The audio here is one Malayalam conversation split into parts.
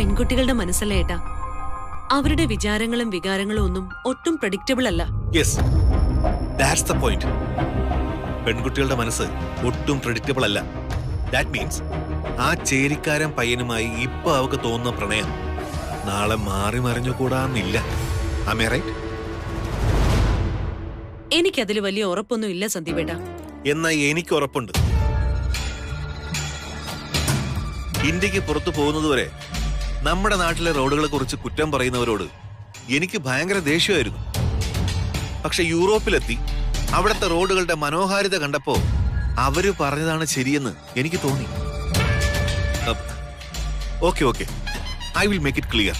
പെൺകുട്ടികളുടെ മനസ്സല്ല ഏട്ടാ. അവരുടെ വിചാരങ്ങളും വികാരങ്ങളും ഒന്നും ഒട്ടും പ്രഡിക്റ്റബിൾ അല്ല. Yes, that's the point. പെൺകുട്ടികളുടെ മനസ്സ് ഒട്ടും പ്രഡിക്റ്റബിൾ അല്ല. ദാറ്റ് മീൻസ് ആ ചേരിക്കാരൻ പയ്യനുമായി ഇപ്പൊ അവക്ക് തോന്നുന്ന പ്രണയം നാളെ മാറി മറിഞ്ഞുകൂടാന്നില്ല. Am I right? എനിക്കതിൽ വലിയ ഉറപ്പൊന്നും ഇല്ല സന്ദീപേട്ടാ. എന്നാ എനിക്ക് ഉറപ്പുണ്ട്. ഇന്ത്യക്ക് പുറത്തു പോകുന്നതുവരെ നമ്മുടെ നാട്ടിലെ റോഡുകളെ കുറിച്ച് കുറ്റം പറയുന്നവരോട് എനിക്ക് ഭയങ്കര ദേഷ്യമായിരുന്നു. പക്ഷെ യൂറോപ്പിലെത്തി അവിടുത്തെ റോഡുകളുടെ മനോഹാരിത കണ്ടപ്പോ അവര് പറഞ്ഞതാണ് ശരിയെന്ന് എനിക്ക് തോന്നി. Okay, I will make it clear.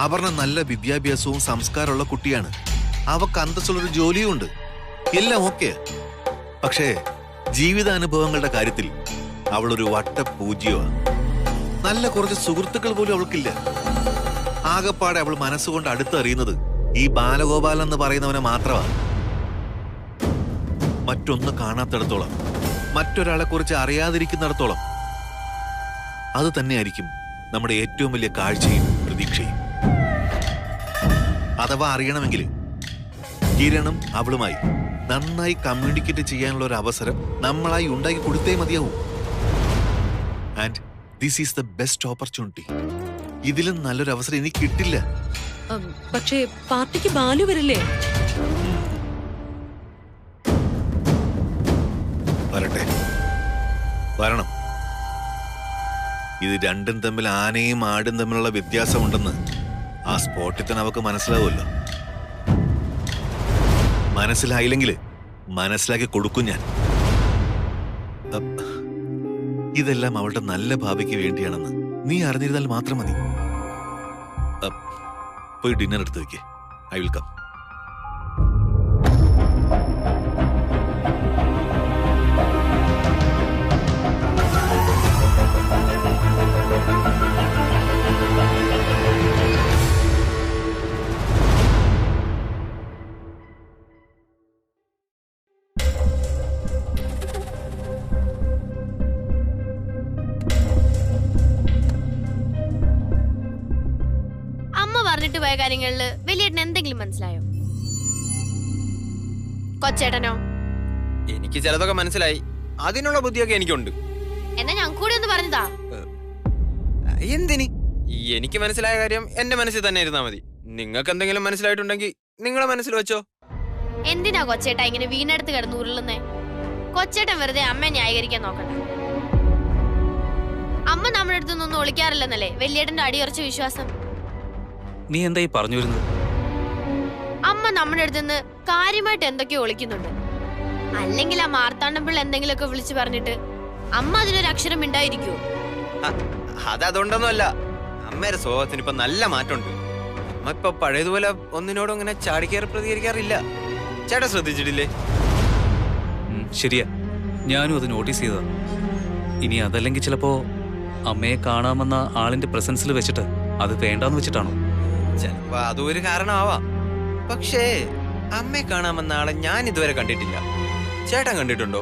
Aparna നല്ല വിദ്യാഭ്യാസവും സംസ്കാരമുള്ള കുട്ടിയാണ്. അവക്ക് അന്തസ്സുള്ളൊരു ജോലിയും ഉണ്ട്. എല്ലാം ഓക്കെ. പക്ഷേ ജീവിതാനുഭവങ്ങളുടെ കാര്യത്തിൽ അവളൊരു വട്ടപൂജ്യമാണ്. നല്ല കുറച്ച് സുഹൃത്തുക്കൾ പോലും അവൾക്കില്ല. ആകപ്പാടെ അവൾ മനസ്സുകൊണ്ട് അടുത്തറിയുന്നത് ഈ ബാലഗോപാലൻ എന്ന് പറയുന്നവനെ മാത്രമാണ്. മറ്റൊന്ന് കാണാത്തിടത്തോളം, മറ്റൊരാളെ കുറിച്ച് അറിയാതിരിക്കുന്നിടത്തോളം അത് തന്നെയായിരിക്കും നമ്മുടെ ഏറ്റവും വലിയ കാഴ്ചയും പ്രതീക്ഷയും. അഥവാ അറിയണമെങ്കിൽ കിരണും അവളുമായി നന്നായി കമ്മ്യൂണിക്കേറ്റ് ചെയ്യാനുള്ള ഒരു അവസരം നമ്മളായി ഉണ്ടാക്കി കൊടുത്തേ മതിയാവും. And this is the best opportunity. ഇതിലും നല്ലൊരു അവസരം എനിക്ക് കിട്ടില്ല. പക്ഷേ പാർട്ടിക്ക് ബാലു വരില്ലേ? വരട്ടെ, വരണം. ഇത് രണ്ടും തമ്മിൽ ആനയും ആടും തമ്മിലുള്ള വ്യത്യാസമുണ്ടെന്ന് ആ സ്പോട്ടിൽ തന്നെ അവക്ക് മനസ്സിലാവുമല്ലോ. മനസ്സിലായില്ലെങ്കിൽ മനസ്സിലാക്കി കൊടുക്കും ഞാൻ. ഇതെല്ലാം അവളുടെ നല്ല ഭാവിക്ക് വേണ്ടിയാണെന്ന് നീ അറിഞ്ഞിരുന്നാൽ മാത്രം മതി. പോയി ഡിന്നർ എടുത്ത് വെക്കേ. I will come. പറഞ്ഞിട്ട് പോയ കാര്യങ്ങളില് വലിയേട്ടന് എന്തെങ്കിലും മനസ്സിലായോ? കൊച്ചേട്ടനോ? എനിക്ക് ചിലതൊക്കെ മനസ്സിലായി. അതിനുള്ള ബുദ്ധിയൊക്കെ എനിക്കുണ്ട്. എന്നാ ഞാൻ കൂടി ഒന്ന് പറഞ്ഞതാ. എന്തിന്? എനിക്ക് മനസ്സിലായ കാര്യം എന്റെ മനസ്സിൽ തന്നെ ഇരുന്നാ മതി. നിങ്ങൾക്ക് എന്തെങ്കിലും മനസ്സിലായിട്ടുണ്ടെങ്കിൽ നിങ്ങളെ മനസ്സിൽ വെച്ചോ. എന്തിനാ കൊച്ചേട്ടാ ഇങ്ങനെ വീണെടുത്ത് കിടന്ന് ഉരുളുന്നേ? കൊച്ചേട്ടൻ വെറുതെ അമ്മ ന്യായീകരിക്കാൻ നോക്കണ്ട. അമ്മ നമ്മുടെ അടുത്തൊന്നും ഒളിക്കാറില്ലെന്നല്ലേ വലിയേട്ടന്റെ അടിയുറച്ച വിശ്വാസം. നീ എന്തായി പറഞ്ഞു വരുന്നത്? അമ്മ നമ്മുടെ അടുത്തുനിന്ന് കാര്യമായിട്ട് എന്തൊക്കെയോ ഒളിക്കുന്നുണ്ട്. അല്ലെങ്കിൽ ആ മാർത്താണ്ഡമ്പിള്ള എന്തെങ്കിലുമൊക്കെ വിളിച്ചു പറഞ്ഞിട്ട് അമ്മ അതിനൊരു അക്ഷരം ഉണ്ടായിരിക്കുവോ? അതുകൊണ്ടൊന്നുമല്ല. അമ്മയുടെ സ്വഭാവത്തിന് ഇപ്പൊ നല്ല മാറ്റമുണ്ട്. അമ്മ ഇപ്പൊ പഴയതുപോലെ ഒന്നിനോടും ഇങ്ങനെ ചാടിക്കേറി പ്രതികരിക്കാറില്ല. ചേട്ടാ ശ്രദ്ധിച്ചിട്ടില്ലേ? ശരിയാ, ഞാനും അത് നോട്ടീസ് ചെയ്തതാ. ഇനി അതല്ലെങ്കിൽ ചിലപ്പോ അമ്മയെ കാണാമെന്ന ആളിന്റെ പ്രസൻസിൽ വെച്ചിട്ട് അത് വേണ്ടാന്ന് വെച്ചിട്ടാണോ? ചിലപ്പോ അതും ഒരു കാരണമാവാം. പക്ഷേ അമ്മയെ കാണാമെന്ന ആളെ ഞാൻ ഇതുവരെ കണ്ടിട്ടില്ല. ചേട്ടൻ കണ്ടിട്ടുണ്ടോ?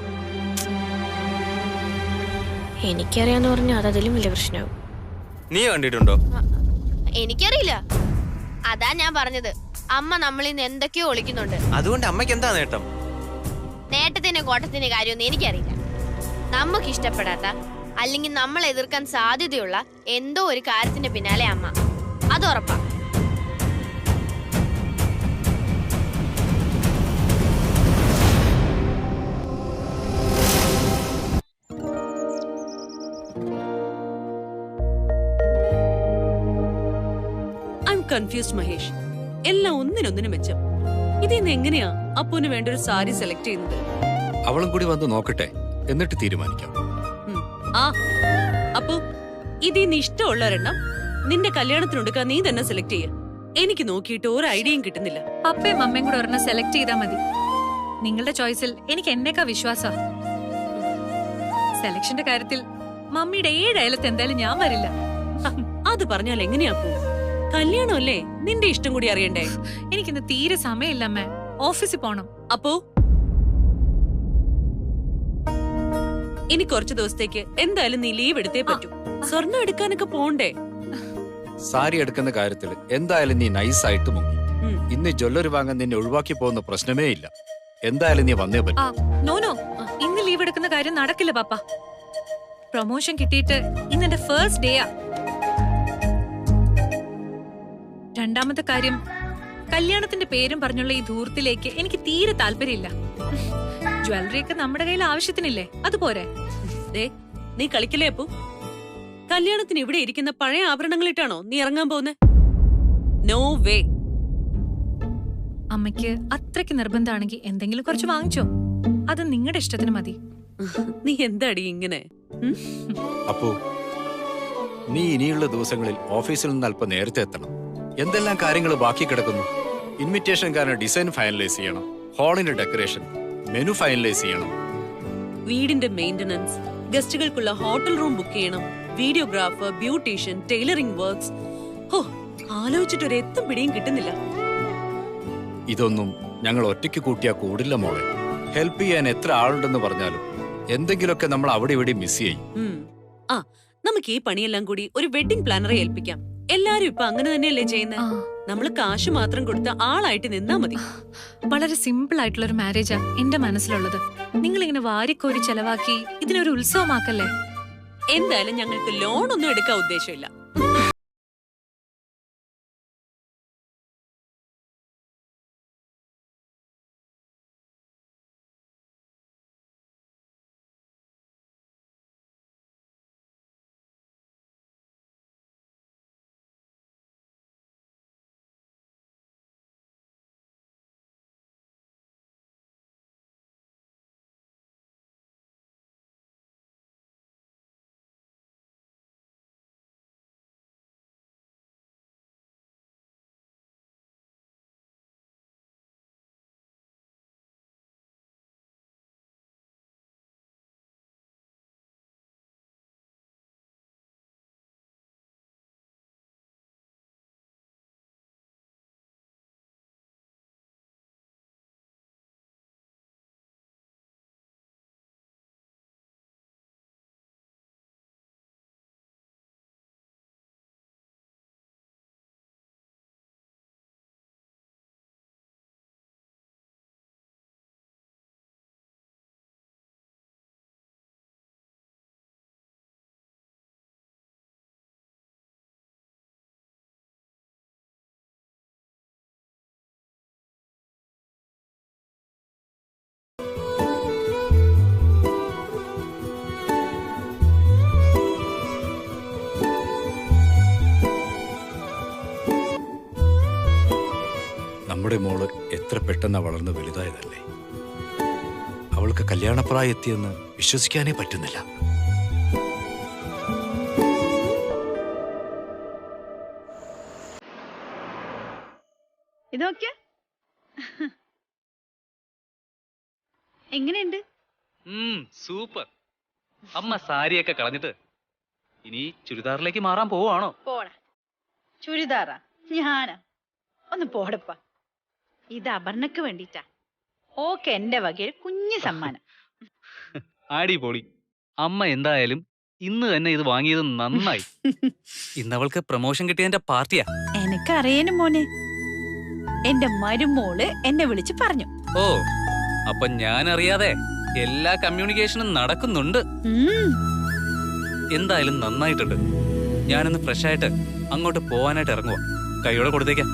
എനിക്കറിയാന്ന് പറഞ്ഞാൽ അതതിലും വലിയ പ്രശ്നമാവും. നീ കണ്ടിട്ടുണ്ടോ? എനിക്കറിയില്ല. അതാ ഞാൻ പറഞ്ഞത്, അമ്മ നമ്മളിൽ നിന്ന് എന്തൊക്കെയോ ഒളിക്കുന്നുണ്ട്. അതുകൊണ്ട് അമ്മയ്ക്ക് എന്താ നേട്ടം? നേട്ടത്തിന്റെ കോട്ടത്തിന്റെ കാര്യമൊന്നും എനിക്കറിയില്ല. നമുക്ക് ഇഷ്ടപ്പെടാത്ത അല്ലെങ്കിൽ നമ്മൾ എതിർക്കാൻ സാധ്യതയുള്ള എന്തോ ഒരു കാര്യത്തിന്റെ പിന്നാലെ അമ്മ. അത് ഉറപ്പാ. കൺഫ്യൂസ്ഡ് മഹേഷ്. എല്ലാം ഒന്നിനൊന്നിനും മെച്ചം. ഇതിന്ന് എങ്ങനെയാ അപ്പൂന് വേണ്ട ഒരു സാരി സെലക്ട് ചെയ്യുന്നത്? അവളും കൂടി വന്ന് നോക്കട്ടെ, എന്നിട്ട് തീരുമാനിക്കാം. അപ്പു, ഇതിന്ന് ഇഷ്ടമുള്ള ഒരെണ്ണം നിന്റെ കല്യാണത്തിനുടുക്കാൻ നീ തന്നെ സെലക്ട് ചെയ്യ. എനിക്ക് നോക്കിയിട്ട് ഒരു ഐഡിയയും കിട്ടുന്നില്ല. പപ്പയും അമ്മയും കൂടെ ഒരെണ്ണം സെലക്ട് ചെയ്താൽ മതി. നിങ്ങളുടെ ചോയ്സിൽ എനിക്ക് എന്നേക്കാ വിശ്വാസാ. സെലക്ഷന്റെ കാര്യത്തിൽ മമ്മിയുടെ 7 അയലത്ത് എന്തായാലും ഞാൻ വരില്ല. അത് പറഞ്ഞാൽ എങ്ങനെയാ അപ്പു? കല്യാണമല്ലേ, നിന്റെ ഇഷ്ടം കൂടി അറിയണ്ടേ? എനിക്കിന്ന് തീരെ സമയമില്ല അമ്മ, ഓഫീസിൽ പോണം. അപ്പോ ഇനി കുറച്ചു ദിവസത്തേക്ക് എന്തായാലും നീ ലീവ് എടുത്തേ പറ്റൂ. സ്വർണ്ണം എടുക്കാനൊക്കെ പോണ്ടേ? സാരി എടുക്കുന്ന കാര്യത്തിൽ എന്തായാലും നീ നൈസായിട്ട് മുങ്ങി. ഉം. ഇന്ന് ജ്വല്ലറി വാങ്ങാൻ നിന്നെ ഒഴിവാക്കി പോകുന്ന പ്രശ്നമേ ഇല്ല. എന്തായാലും നീ വന്നേ പറ്റും. നോ ഇന്ന് ലീവ് എടുക്കുന്ന കാര്യം നടക്കില്ല പാപ്പ. പ്രൊമോഷൻ കിട്ടിയിട്ട് ഇന്ന് എന്റെ ഫസ്റ്റ് ഡേയാ. രണ്ടാമത്തെ കാര്യം, കല്യാണത്തിന്റെ പേരും പറഞ്ഞുള്ള ഈ ധൂർത്തിലേക്ക് എനിക്ക് തീരെ താല്പര്യമില്ല. ജ്വല്ലറി ഒക്കെ നമ്മുടെ കയ്യിൽ ആവശ്യത്തിനില്ലേ, അതുപോരെ. ദേ, നീ കളിക്കലേ അപ്പു? കല്യാണത്തിന് ഇവിടെ ഇരിക്കുന്ന പഴയ ആഭരണങ്ങളിട്ടാണോ നീ ഇറങ്ങാൻ പോകുന്നത്? No way. അമ്മയ്ക്ക് അത്രയ്ക്ക് നിർബന്ധമാണെങ്കിൽ എന്തെങ്കിലും കുറച്ച് വാങ്ങിച്ചോ. അത് നിങ്ങളുടെ ഇഷ്ടത്തിന് മതി. നീ എന്താടി ഇങ്ങനെ? അപ്പോ നീ ഇനിയുള്ള ദിവസങ്ങളിൽ ഓഫീസിൽ നിന്ന് അല്പം നേരത്തെ എത്തണം. എന്തെല്ലാം കാര്യങ്ങൾ ബാക്കി കിടക്കുന്നു? ഇൻവിറ്റേഷൻ കാരണം ഡിസൈൻ ഫൈനലൈസ് ചെയ്യണം, ഹാളിന്റെ ഡെക്കറേഷൻ, മെനു ഫൈനലൈസ് ചെയ്യണം, വീടിന്റെ മെയിന്റനൻസ്, ഗസ്റ്റുകൾക്കുള്ള ഹോട്ടൽ റൂം ബുക്ക് ചെയ്യണം, വീഡിയോഗ്രാഫർ, ബ്യൂട്ടീഷ്യൻ, ടൈലറിംഗ് വർക്ക്സ്. ഹോ, ആലോചിച്ചിട്ടൊരു എത്തും പിടിയും കിട്ടുന്നില്ല. ഇതൊന്നും ഞങ്ങൾ ഒറ്റയ്ക്ക് കൂട്ടിയാ കൂടില്ല മോളെ. ഹെൽപ്പ് ചെയ്യാൻ എത്ര ആളുണ്ടെന്ന് പറഞ്ഞാലും എന്തെങ്കിലുമൊക്കെ നമ്മൾ അവിടെ ഇവിടെ മിസ് ചെയ്യും. ആ, നമുക്ക് ഈ പണിയെല്ലാം കൂടി ഒരു വെഡിങ് പ്ലാനറെ ഏൽപ്പിക്കാം. എല്ലാരും ഇപ്പൊ അങ്ങനെ തന്നെയല്ലേ ചെയ്യുന്നത്? നമ്മള് കാശ് മാത്രം കൊടുത്ത ആളായിട്ട് നിന്നാ മതി. വളരെ സിമ്പിൾ ആയിട്ടുള്ള ഒരു മാരേജാ എന്റെ മനസ്സിലുള്ളത്. നിങ്ങൾ ഇങ്ങനെ വാരിക്കോരി ചെലവാക്കി ഇതിനൊരു ഉത്സവമാക്കല്ലേ. എന്തായാലും ഞങ്ങൾക്ക് ലോൺ ഒന്നും എടുക്കാൻ ഉദ്ദേശമില്ല. നമ്മുടെ മോള് എത്ര പെട്ടെന്ന് വളർന്ന് വലുതായതല്ലേ. അവൾക്ക് കല്യാണപ്രായം എത്തിയെന്ന് വിശ്വസിക്കാനേ പറ്റുന്നില്ല. ഇതൊക്കെ എങ്ങനെയുണ്ട്? സൂപ്പർ. അമ്മ സാരിയൊക്കെ കളഞ്ഞിട്ട് ഇനി ചുരിദാറിലേക്ക് മാറാൻ പോവാണോ? പോണ ചുരിദാറാ? ഞാനാ? ഒന്ന് പോടപ്പ. ഇത് അപർണക്ക് വേണ്ടിട്ടാ. ഓക്കെ, എന്റെ വകയിൽ കുഞ്ഞു സമ്മാനം. അടിപൊളി. അമ്മ എന്തായാലും ഇന്ന് തന്നെ ഇത് വാങ്ങിയത് നന്നായി. ഇന്ന് അവൾക്ക് പ്രൊമോഷൻ കിട്ടിയതിന്റെ പാർട്ടിയാ. എനിക്കറിയാനും മോനെ, എന്റെ മരുമോള് എന്നെ വിളിച്ച് പറഞ്ഞു. ഓ, അപ്പൊ ഞാൻ അറിയാതെ എല്ലാ കമ്മ്യൂണിക്കേഷനും നടക്കുന്നുണ്ട്. എന്തായാലും നന്നായിട്ടുണ്ട്. ഞാനൊന്ന് ഫ്രഷ് ആയിട്ട് അങ്ങോട്ട് പോവാനായിട്ട് ഇറങ്ങുക. കൈയോടെ കൊടുത്തേക്കാം.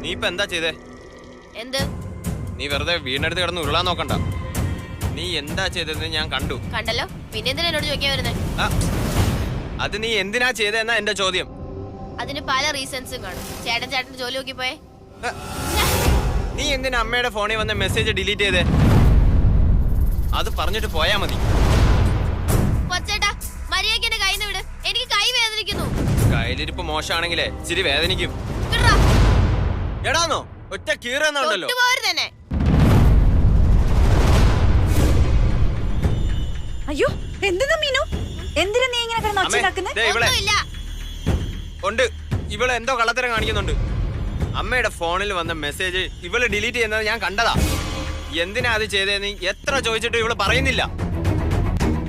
നീ ഇപ്പൊ എന്താ ചെയ്തേ? എന്ത്? നീ വെറുതെ വീടിനടുത്ത് കിടന്ന് ഉരുളാൻ നോക്കണ്ട. നീ എന്താ ചെയ്തതെന്ന് ഞാൻ കണ്ടു. കണ്ടല്ലോ, പിന്നെ എന്തിനാ എന്നോട് ചോദിക്കാൻ വരുന്നത്? അത് നീ എന്തിനാ ചെയ്തെന്നാ എന്റെ ചോദ്യം. അതിന് പല റീസൺസും കാണും. ചേട്ടൻ ജോലി നോക്കി പോയേ. നീ എന്തിനാ അമ്മയുടെ ഫോണിൽ വന്ന മെസ്സേജ് ഡിലീറ്റ് ചെയ്തേ? അത് പറഞ്ഞിട്ട് പോയാ മതി. കൊച്ചേട്ടാ മര്യാദയ്ക്ക് എന്റെ കൈന്ന് വിട്, എനിക്ക് കൈ വേദനിക്കുന്നു. കയ്യിലിരിപ്പ് മോശമാണെങ്കിലേ ഇച്ചിരി വേദനിക്കും. വിടറാ. എടാന്നോ ഒറ്റ കീറുന്നുണ്ടല്ലോ. തൊട്ടുപോകരുത് തന്നെ. അയ്യോ എന്തിനാ മീനു, എന്തിനാ നീ ഇങ്ങനെ കിടന്ന് ഒച്ച ഉണ്ടാക്കുന്നെ? ഒന്നുമില്ല. ഉണ്ട്, ഇവള് എന്തോ കള്ളത്തരം കാണിക്കുന്നുണ്ട്. അമ്മയുടെ ഫോണിൽ വന്ന മെസ്സേജ് ഇവള് ഡിലീറ്റ് ചെയ്യുന്നത് ഞാൻ കണ്ടതാ. എന്തിനാ അത് ചെയ്തേന്ന് എത്ര ചോദിച്ചിട്ട് ഇവള് പറയുന്നില്ല.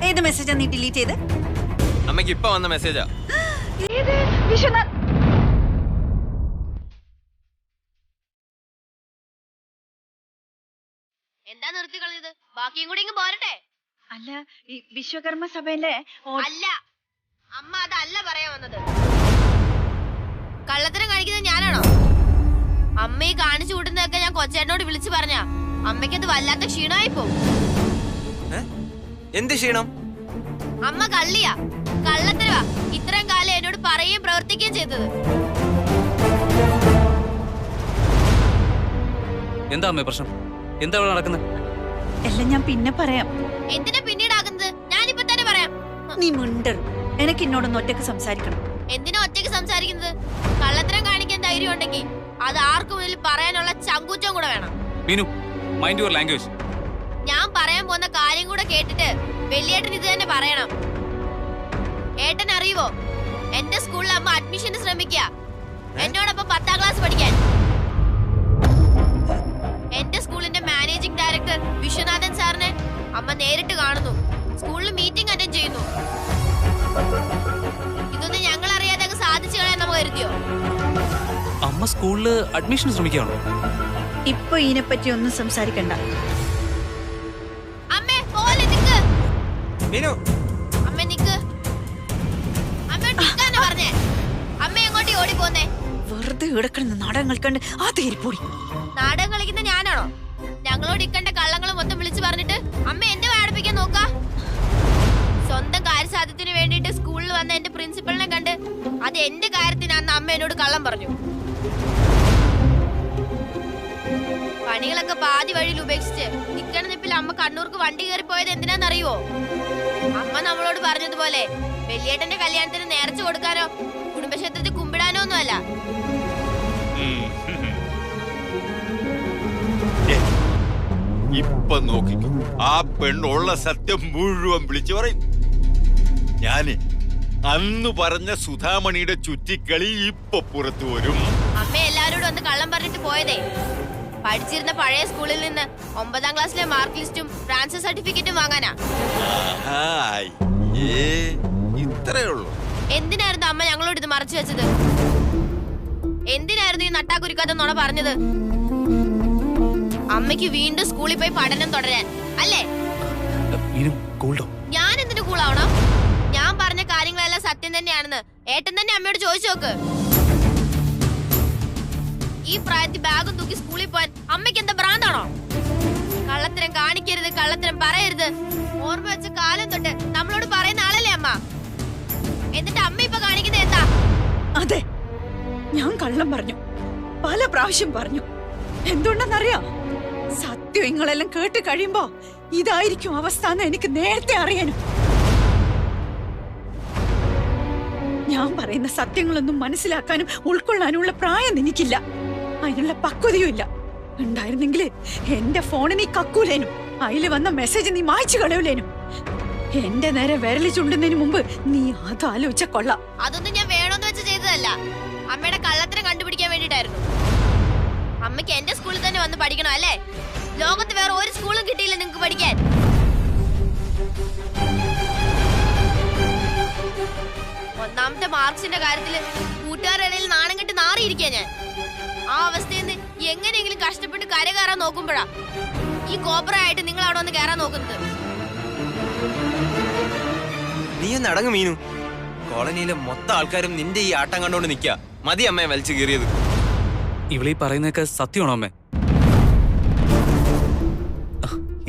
ഏത് മെസ്സേജാ നീ ഡിലീറ്റ് ചെയ്ത്? അമ്മയ്ക്ക് ഇപ്പൊ വന്ന മെസ്സേജാ. ഏത്? വിശ്വനാഥ് എന്താ നിർത്തി കളഞ്ഞത്? ബാക്കിയും കൂടി ഇങ്ങ് പോരട്ടെ. അല്ല, ഈ വിശ്വകർമ്മ സഭയിലെ അല്ല, അമ്മ അതല്ല പറയാൻ വന്നത്. കള്ളത്തരം കാണിക്കുന്നത് ഞാനാണോ? അമ്മയെ കാണിച്ചു കൂട്ടുന്നതൊക്കെ ഞാൻ കൊച്ചേട്ടനോട് വിളിച്ചു പറഞ്ഞ അമ്മയ്ക്കത് വല്ലാത്ത ക്ഷീണമായി പോവും. എന്ത് ക്ഷീണം? അമ്മ കള്ളിയാ, കള്ളത്തരവാ ഇത്രയും കാലം എന്നോട് പറയുകയും പ്രവർത്തിക്കുകയും ചെയ്തത്. എന്താ അമ്മേ പ്രശ്നം? എന്താ ഇവിടെ നടക്കുന്നത്? എല്ലാം ഞാൻ പിന്നെ പറയാം. എന്തിനാ പിന്നീടാകുന്നത്? ഞാനിപ്പോ തന്നെ പറയാം. നീ മിണ്ടർ, എനിക്ക് എന്നോടൊന്ന് ഒറ്റക്ക് സംസാരിക്കണം. എന്തിനാ ഒറ്റയ്ക്ക് സംസാരിക്കുന്നത്? കള്ളത്തരം കാണിക്കാൻ ധൈര്യം ഉണ്ടെങ്കിൽ അത് ആർക്കു മുന്നിൽ പറയാനുള്ള ചങ്കൂറ്റം കൂടെ വേണം. Meenu, mind your language. ഞാൻ പറയാൻ പോകുന്ന കാര്യം കൂടെ കേട്ടിട്ട് വലിയേട്ടൻ ഇത് തന്നെ പറയണം. ഏട്ടൻ അറിയുവോ, എന്റെ സ്കൂളിൽ അമ്മ അഡ്മിഷന് ശ്രമിക്കുക, എന്നോടൊപ്പം 10ാം ക്ലാസ് പഠിക്കാൻ. എന്റെ സ്കൂളിന്റെ മാനേജിംഗ് ഡയറക്ടർ വിശ്വനാഥൻ സാറിനെ അമ്മ നേരിട്ട് കാണുന്നു, സ്കൂളിൽ മീറ്റിംഗ് അറ്റൻഡ് ചെയ്യുന്നു. ഇതൊന്നും ഞങ്ങൾ അറിയാതെ അങ്ങ് സാധിച്ചു കളയാൻ നമ്മൾ കരുതിയോ? അമ്മ സ്കൂളില് അഡ്മിഷൻ ശ്രമിക്കുകയാണോ? ഇപ്പൊ ഇതിനെപ്പറ്റി ഒന്നും സംസാരിക്കണ്ട. അമ്മേ പോലെ നിക്ക്. മീനു, അമ്മ നിക്ക്. അമ്മയോട് നിൽക്കാനാ പറഞ്ഞേ. അമ്മ എങ്ങോട്ടേ ഓടി പോന്നേ? വെറുതെ ഇടക്കിടന്ന് നാടകം കളിക്കാണ്ട് ആ തേരിപ്പോടി. നാടകം കളിക്കുന്ന ഞാനാണോ? ഞങ്ങളോട് ഇക്കണ്ട കള്ളങ്ങൾ മൊത്തം വിളിച്ചു പറഞ്ഞിട്ട് അമ്മ എന്നെ വാടിപ്പിക്കാൻ നോക്ക. സ്വന്തം കാര്യസാധ്യത്തിന് വേണ്ടിട്ട് സ്കൂളിൽ വന്ന എന്റെ പ്രിൻസിപ്പളിനെ കണ്ട് അത് എന്റെ കാര്യത്തിനാന്ന് അമ്മ എന്നോട് കള്ളം പറഞ്ഞു. പണികളൊക്കെ പാതി വഴിയിൽ ഉപേക്ഷിച്ച് നിക്കണ നിപ്പിൽ അമ്മ കണ്ണൂർക്ക് വണ്ടി കയറി പോയത് എന്തിനാന്നറിയോ? അമ്മ നമ്മളോട് പറഞ്ഞതുപോലെ വലിയേട്ടന്റെ കല്യാണത്തിന് നേർച്ച കൊടുക്കാനോ കുടുംബക്ഷേത്രത്തിൽ കുമ്പിടാനോ ഒന്നുമല്ല. ഇപ്പൊ നോക്കിക്കോ, ആ പെണ്ണുള്ള സത്യം മുഴുവൻ വിളിച്ചു പറയും. ഞാന് അന്ന് പറഞ്ഞ സുധാമണിയുടെ ചുറ്റിക്കളി ഇപ്പൊ പുറത്തു വരും. അമ്മ എല്ലാവരോടും ഒന്ന് കള്ളം പറഞ്ഞിട്ട് പോയതേ പഠിച്ചിരുന്ന പഴയ സ്കൂളിൽ നിന്ന് 9ാം ക്ലാസ്സിലെ മാർക്ക് ലിസ്റ്റും ട്രാൻസ്ഫർ സർട്ടിഫിക്കറ്റും വാങ്ങാനാ. ഇത്രേ ഉള്ളൂ. എന്തിനായിരുന്നു അമ്മ ഞങ്ങളോട് ഇത് മറച്ചു വെച്ചത്? എന്തിനായിരുന്നു ഈ നട്ടാക്കുരുക്കാത്ത നുണ പറഞ്ഞത്? അമ്മയ്ക്ക് വീണ്ടും സ്കൂളിൽ പോയി പഠനം തുടരാൻ അല്ലേ? ഞാൻ എന്തിനു കൂളാവണം? ഞാൻ പറഞ്ഞ കാര്യങ്ങളെല്ലാം സത്യം തന്നെയാണെന്ന് ഏട്ടൻ തന്നെ അമ്മയോട് ചോദിച്ചു നോക്ക്. ഈ പ്രായത്തിൽ ബാഗും തൂക്കി സ്കൂളിൽ പോവാൻ അമ്മയ്ക്ക് എന്താ ഭ്രാന്താണോ? കള്ളത്തരം കാണിക്കരുത്, കള്ളത്തരം പറയരുത്, ഓർമ്മ വെച്ച കാലം തൊട്ട് നമ്മളോട് പറയുന്ന ആളല്ലേ അമ്മ. എന്നിട്ട് അമ്മ ഇപ്പൊ കാണിക്കുന്നത് എന്താ? അതെ, ഞാൻ കള്ളം പറഞ്ഞു, പല പ്രാവശ്യം പറഞ്ഞു. എന്തുകൊണ്ടെന്നറിയാം? സത്യം നിങ്ങളെല്ലാം കേട്ട് കഴിയുമ്പോ ഇതായിരിക്കും അവസ്ഥ എന്ന് എനിക്ക് നേരത്തെ അറിയാനും. ഞാൻ പറയുന്ന സത്യങ്ങളൊന്നും മനസ്സിലാക്കാനും ഉൾക്കൊള്ളാനുള്ള പ്രായം എനിക്കില്ല, അതിനുള്ള പക്വതയും ഇല്ല. ഉണ്ടായിരുന്നെങ്കിൽ എന്റെ ഫോണിൽ നീ കക്കൂലേനും അതില് വന്ന മെസ്സേജ് നീ മായ്ച്ചു കളയൂലേനും. എന്റെ നേരെ വിരലി ചുണ്ടുന്നതിന് മുമ്പ് നീ അത് ആലോചിച്ച കൊള്ളാം. അതൊന്നും ഞാൻ വേണമെന്ന് വെച്ച് ചെയ്തതല്ല, അമ്മയുടെ കള്ളത്തരം കണ്ടുപിടിക്കാൻ വേണ്ടിട്ടായിരുന്നു. അമ്മയ്ക്ക് എന്റെ സ്കൂളിൽ തന്നെ വന്ന് പഠിക്കണം അല്ലേ? ലോകത്ത് വേറെ ഒരു സ്കൂളും കിട്ടിയില്ല നിങ്ങക്ക് പഠിക്കാൻ. ഒന്നാമത്തെ മാർക്സിന്റെ കാര്യത്തില് കൂട്ടുകാരുടെ ഇടയിൽ നാണം കെട്ട് നാറിയിരിക്കാ ഞാൻ. ആ അവസ്ഥയിൽ നിന്ന് എങ്ങനെയെങ്കിലും കഷ്ടപ്പെട്ട് കര കയറാൻ നോക്കുമ്പോഴാ ഈ കോപ്പറായിട്ട് നിങ്ങൾ അവിടെ വന്ന് കയറാൻ നോക്കുന്നത്. നീ ഒന്ന് അടങ്ങ് മീനു. കോളനിയിലെ മൊത്തം ആൾക്കാരും നിന്റെ ഈ ആട്ടം കണ്ടോണ്ട് നിക്ക. മതി അമ്മയെ വലിച്ചു കീറിയത്. ഇവളീ പറയുന്നതൊക്കെ സത്യമാണോ അമ്മേ?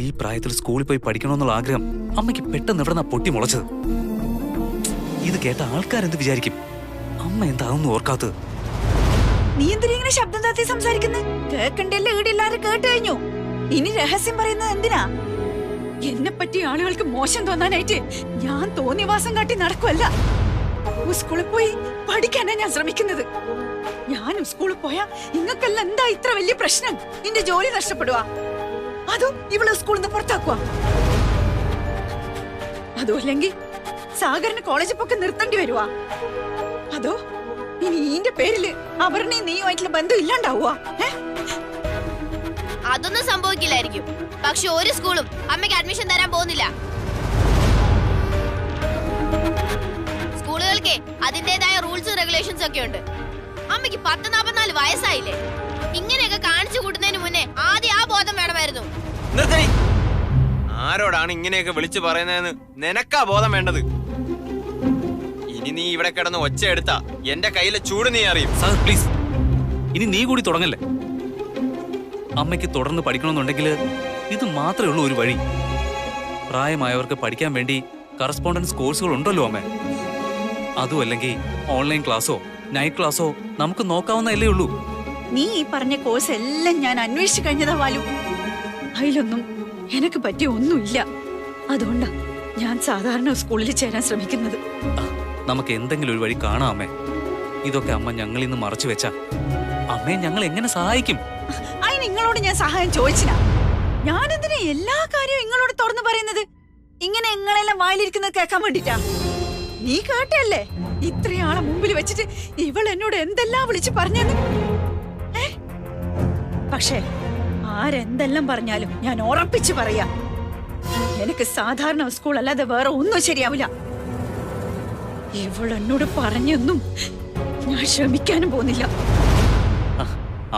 ഈ പ്രായത്തിൽ സ്കൂളിൽ പോയി പഠിക്കണമെന്നുള്ള ആഗ്രഹം അമ്മയ്ക്ക് പെട്ടെന്ന് എവിടെന്നാ പൊട്ടി മുളച്ചത്? ഇത് കേട്ട ആൾക്കാരെന്ത് വിചാരിക്കും? അമ്മ എന്താ അതൊന്നും ഓർക്കാത്തത്? നീ എന്തിനാ ഇങ്ങനെ ശബ്ദം താത്തി സംസാരിക്കുന്നത്? കേക്കണ്ടല്ലേ, ഈടെ എല്ലാരും കേട്ട് കഴിഞ്ഞു. ഇനി രഹസ്യം പറയുന്നത് എന്തിനാ? എന്നെ പറ്റി ആളുകൾക്ക് മോശം തോന്നാനായിട്ട് ഞാൻ തോന്നിവാസം കാട്ടി നടക്കുമല്ല. സ്കൂളിൽ പോയി പഠിക്കാനാ ഞാൻ ശ്രമിക്കുന്നത്. ഞാനും സ്കൂളിൽ പോയാ നിങ്ങൾക്കെല്ലാം എന്താ ഇത്ര വലിയ പ്രശ്നം? നിന്റെ ജോലി നഷ്ടപ്പെടുവാ? അതോ ഇവള് സ്കൂളിൽ നിന്ന് പുറത്താക്കുവാ? അതോ അല്ലെങ്കിൽ സാഗറിന് കോളേജിൽ പോക്ക് നിർത്തേണ്ടി വരുവാ? അതോ ഇനി ഇതിന്റെ പേരില് അപർണയും നീയുമായിട്ടുള്ള ബന്ധം ഇല്ലാണ്ടാവുക? അതൊന്നും സംഭവിക്കില്ലായിരിക്കും. പക്ഷെ ഒരു സ്കൂളും അമ്മയ്ക്ക് അഡ്മിഷൻ തരാൻ പോകുന്നില്ല. സ്കൂളുകൾക്ക് അതിന്റേതായ റൂൾസും റെഗുലേഷൻസ് ഒക്കെ ഉണ്ട്. അമ്മയ്ക്ക് 44 വയസ്സായില്ലേ? ഇങ്ങനെയൊക്കെ കാണിച്ചു കൂട്ടുന്നതിന് മുന്നേ ആദ്യം ആ ബോധം വേണമായിരുന്നു. ആരോടാണ് ഇങ്ങനെയൊക്കെ വിളിച്ചു പറയുന്നതെന്ന് നിനക്കാ ബോധം വേണ്ടത്. ഇനി നീ ഇവിടെ കിടന്ന് ഒച്ച എടുത്താ എന്റെ കയ്യിലെ ചൂട് നീ അറിയും. സാർ പ്ലീസ്, ഇനി നീ കൂടി തുടങ്ങല്ലേ. അമ്മയ്ക്ക് തുടർന്ന് പഠിക്കണമെന്നുണ്ടെങ്കിൽ ഇത് മാത്രമേ ഉള്ളൂ ഒരു വഴി. പ്രായമായവർക്ക് പഠിക്കാൻ വേണ്ടി കറസ്പോണ്ടൻസ് കോഴ്സുകൾ ഉണ്ടല്ലോ അമ്മേ. അതും അല്ലെങ്കിൽ ഓൺലൈൻ ക്ലാസ്സോ നൈറ്റ് ക്ലാസ്സോ നമുക്ക് നോക്കാവുന്നതല്ലേ ഉള്ളൂ. നീ ഈ പറഞ്ഞ കോഴ്സ് എല്ലാം ഞാൻ അന്വേഷിച്ചു കഴിഞ്ഞതാ വാലു. അതിലൊന്നും എനിക്ക് പറ്റിയ ഒന്നുമില്ല. അതുകൊണ്ടാ ഞാൻ സാധാരണ സ്കൂളിൽ ചേരാൻ ശ്രമിക്കുന്നത്. നമുക്ക് എന്തെങ്കിലും ഒരു വഴി കാണാം അമ്മേ. ഇതൊക്കെ അമ്മ ഞങ്ങളിൽ നിന്ന് മറച്ചു വെച്ചാ അമ്മയെ ഞങ്ങൾ എങ്ങനെ സഹായിക്കും? അതിന് നിങ്ങളോട് ഞാൻ സഹായം ചോദിച്ചില്ല. ഞാനെന്തിനാ എല്ലാ കാര്യവും നിങ്ങളോട് തുറന്നു പറയുന്നത്? ഇങ്ങനെ നിങ്ങളെല്ലാം വായിലിരിക്കുന്നത് കേൾക്കാൻ വേണ്ടിട്ടാ? നീ കേട്ടല്ലേ ഇത്രയാളെ മുമ്പിൽ വെച്ചിട്ട് ഇവൾ എന്നോട് എന്തെല്ലാം വിളിച്ചു പറഞ്ഞെന്ന്? പക്ഷേ ആരെന്തെല്ലാം പറഞ്ഞാലും ഞാൻ ഉറപ്പിച്ചു പറയാ, എനിക്ക് സാധാരണ സ്കൂൾ അല്ലാതെ വേറെ ഒന്നും ശരിയാവില്ല. ഇവൾ എന്നോട് പറഞ്ഞൊന്നും ഞാൻ ശ്രമിക്കാനും പോകുന്നില്ല.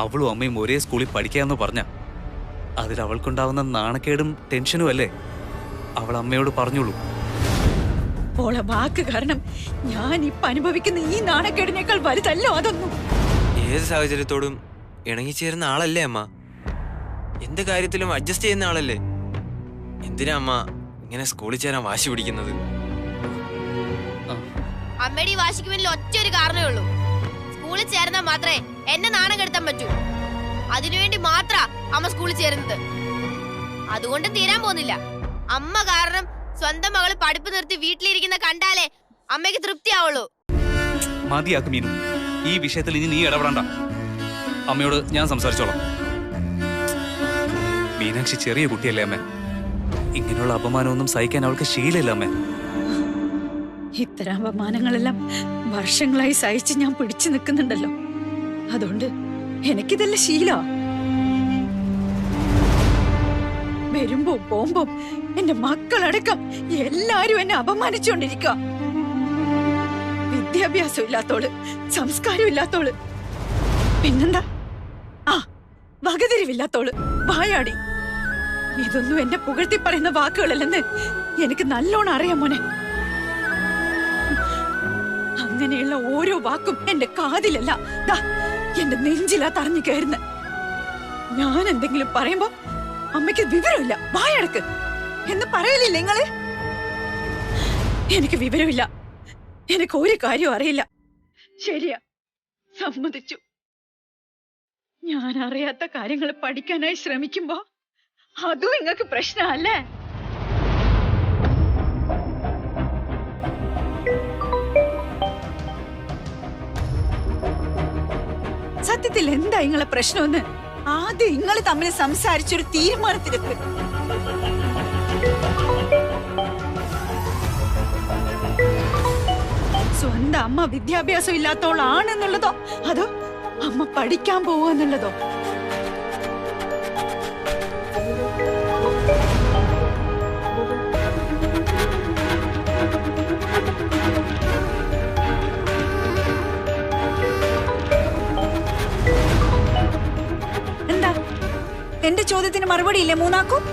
അവളും അമ്മയും ഒരേ സ്കൂളിൽ പഠിക്കാന്ന് പറഞ്ഞ അതിൽ അവൾക്കുണ്ടാവുന്ന നാണക്കേടും ടെൻഷനും അല്ലേ അവൾ അമ്മയോട് പറഞ്ഞോളൂ. ഓളെ വാക്ക് കാരണം ഞാൻ ഇപ്പൊ അനുഭവിക്കുന്ന ഈ നാണക്കേടിനേക്കാൾ വലുതല്ലോ അതൊന്നും. ഏത് സാഹചര്യത്തോടും ഇണങ്ങിച്ചേരുന്ന ആളല്ലേ അമ്മ? എന്ത് കാര്യത്തിലും അഡ്ജസ്റ്റ് ചെയ്യുന്ന ആളല്ലേ? എന്തിനാ അമ്മ ഇങ്ങനെ സ്കൂളിൽ ചേരാൻ വാശി പിടിക്കുന്നത്? അമ്മയുടെ ഈ വാശിക്ക് പിന്നിൽ ഒറ്റൊരു കാരണമേ ഉള്ളൂ. സ്കൂളിൽ ചേർന്നാൽ മാത്രമേ എന്നെ നാണം കെടുത്താൻ പറ്റൂ. അതിനുവേണ്ടി മാത്രാ അമ്മ സ്കൂളിൽ ചേരുന്നത്. അതുകൊണ്ട് തീരാൻ പോകുന്നില്ല. അമ്മ കാരണം സ്വന്തം മകള് പഠിപ്പ് നിർത്തി വീട്ടിലിരിക്കുന്ന കണ്ടാലേ അമ്മയ്ക്ക് തൃപ്തിയാവുള്ളൂ. മതിയാക്കും മീനു, ഈ വിഷയത്തിൽ ഇനി നീ ഇടപെടണ്ട. അമ്മയോട് ഞാൻ സംസാരിച്ചോളാം. മീനാക്ഷി ചെറിയ കുട്ടിയല്ലേ അമ്മേ. ഇങ്ങനെയുള്ള അപമാനമൊന്നും സഹിക്കാൻ അവൾക്ക് ശീലമില്ല അമ്മേ. ഇത്തരം അപമാനങ്ങളെല്ലാം വർഷങ്ങളായി സഹിച്ച് ഞാൻ പിടിച്ചു നിൽക്കുന്നുണ്ടല്ലോ. അതുകൊണ്ട് എനിക്കിതെല്ലാം ശീല. വരുമ്പോ പോകുമ്പോ എന്റെ മക്കളടക്കം എല്ലാരും എന്നെ അപമാനിച്ചുകൊണ്ടിരിക്കുക. വിദ്യാഭ്യാസം ഇല്ലാത്തോള്, സംസ്കാരം ഇല്ലാത്തോള്, പിന്നെന്താ വകതിരിവില്ലാത്തോള്, വായാടി. ഇതൊന്നും എന്നെ പുകഴ്ത്തി പറയുന്ന വാക്കുകളല്ലെന്ന് എനിക്ക് നല്ലോണം അറിയാം മോനെ. അങ്ങനെയുള്ള ഓരോ വാക്കും എന്റെ കാതിലല്ല, ദാ എന്റെ നെഞ്ചിലാ തറഞ്ഞു കയറുന്ന. ഞാൻ എന്തെങ്കിലും പറയുമ്പോ അമ്മയ്ക്ക് വിവരമില്ല, വായടക്ക് എന്ന് പറയലില്ല നിങ്ങള്? എനിക്ക് വിവരമില്ല, എനിക്ക് ഒരു കാര്യവും അറിയില്ല. ശരിയാ, സമ്മതിച്ചു. ഞാൻ അറിയാത്ത കാര്യങ്ങൾ പഠിക്കാനായി ശ്രമിക്കുമ്പോ അതും നിങ്ങൾക്ക് പ്രശ്നമല്ലേ? സത്യത്തിൽ എന്താ നിങ്ങളെ പ്രശ്നമെന്ന് ആദ്യം നിങ്ങൾ തമ്മിൽ സംസാരിച്ചൊരു തീരുമാനത്തിലെത്ത്. സ്വന്തം അമ്മ വിദ്യാഭ്യാസം ഇല്ലാത്തോളാണെന്നുള്ളതോ അതോ അമ്മ പഠിക്കാൻ പോവാന്നുള്ളതോ? എന്താ എന്റെ ചോദ്യത്തിന് മറുപടി ഇല്ലേ മൂന്നാക്കും?